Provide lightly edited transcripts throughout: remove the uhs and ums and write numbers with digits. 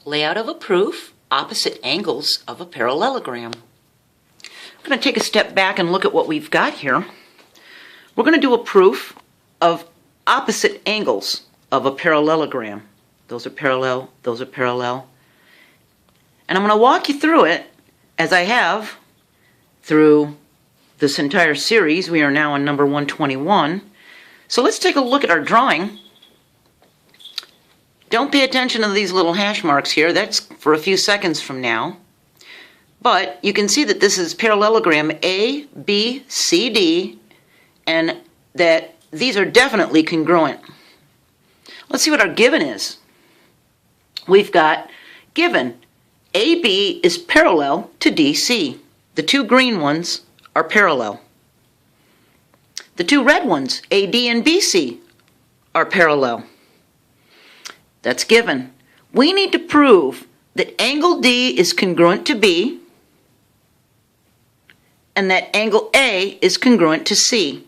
Layout of a proof, opposite angles of a parallelogram. I'm going to take a step back and look at what we've got here. We're going to do a proof of opposite angles of a parallelogram. Those are parallel, those are parallel. And I'm going to walk you through it as I have through this entire series. We are now on number 121. So let's take a look at our drawing. Don't pay attention to these little hash marks here. That's for a few seconds from now. But you can see that this is parallelogram A, B, C, D, and that these are definitely congruent. Let's see what our given is. We've got given AB is parallel to DC. The two green ones are parallel. The two red ones, AD and BC, are parallel. That's given. We need to prove that angle D is congruent to B and that angle A is congruent to C.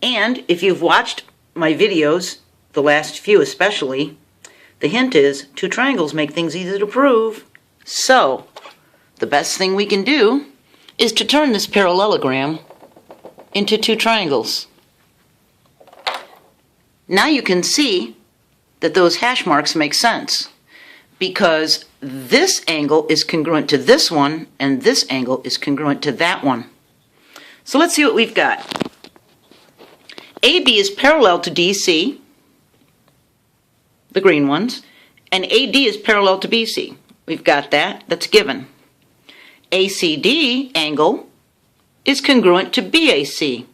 And if you've watched my videos, the last few especially, the hint is two triangles make things easy to prove. So, the best thing we can do is to turn this parallelogram into two triangles. Now you can see that those hash marks make sense because this angle is congruent to this one and this angle is congruent to that one. So let's see what we've got. AB is parallel to DC, the green ones, and AD is parallel to BC. We've got that. That's given. ACD angle is congruent to BAC.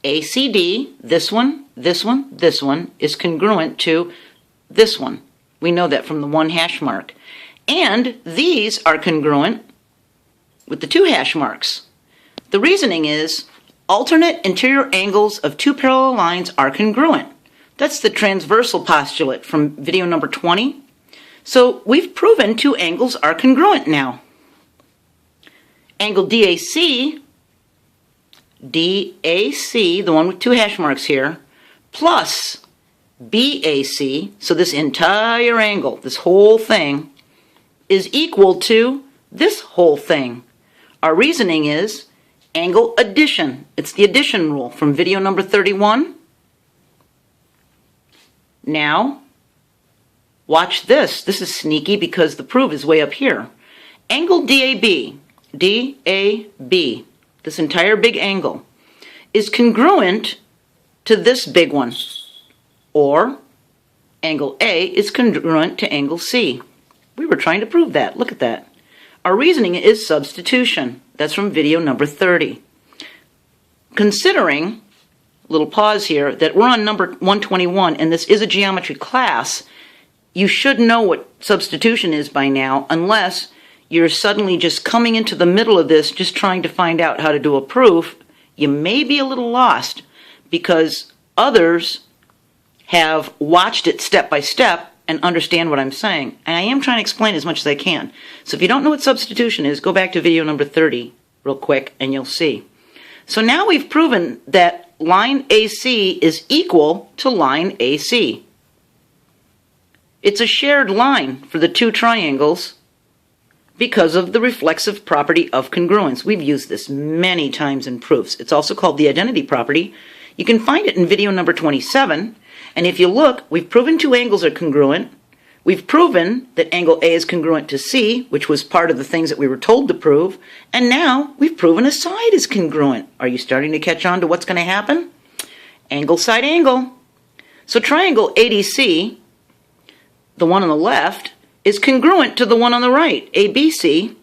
ACD, this one, this one, this one, is congruent to this one. We know that from the one hash mark. And these are congruent with the two hash marks. The reasoning is alternate interior angles of two parallel lines are congruent. That's the transversal postulate from video number 20. So we've proven two angles are congruent now. Angle DAC, the one with two hash marks here, plus BAC, so this entire angle, this whole thing, is equal to this whole thing. Our reasoning is angle addition. It's the addition rule from video number 31. Now, watch this. This is sneaky because the proof is way up here. Angle DAB, this entire big angle, is congruent to this big one. Or angle A is congruent to angle C. We were trying to prove that. Look at that. Our reasoning is substitution. That's from video number 30. Considering, little pause here, that we're on number 121 and this is a geometry class, you should know what substitution is by now, unless you're suddenly just coming into the middle of this, just trying to find out how to do a proof. You may be a little lost because others have watched it step by step and understand what I'm saying. And I am trying to explain as much as I can. So if you don't know what substitution is, go back to video number 30 real quick and you'll see. So now we've proven that line AC is equal to line AC. It's a shared line for the two triangles because of the reflexive property of congruence. We've used this many times in proofs. It's also called the identity property. You can find it in video number 27. And if you look, we've proven two angles are congruent. We've proven that angle A is congruent to C, which was part of the things that we were told to prove. And now we've proven a side is congruent. Are you starting to catch on to what's going to happen? Angle, side, angle. So triangle ADC, the one on the left, is congruent to the one on the right, ABC,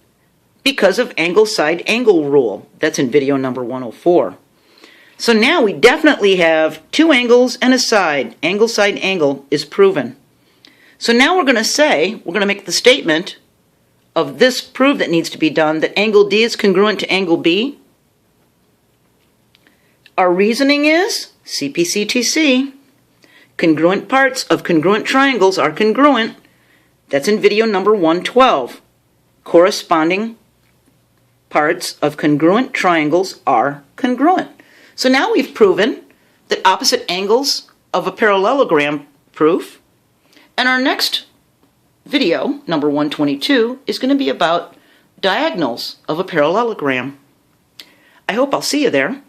because of angle, side, angle rule. That's in video number 104. So now we definitely have two angles and a side. Angle, side, angle is proven. So now we're going to make the statement of this proof that needs to be done, that angle D is congruent to angle B. Our reasoning is CPCTC. Congruent parts of congruent triangles are congruent. That's in video number 112. Corresponding parts of congruent triangles are congruent. So now we've proven that opposite angles of a parallelogram proof And our next video, number 122, is going to be about diagonals of a parallelogram. I hope I'll see you there.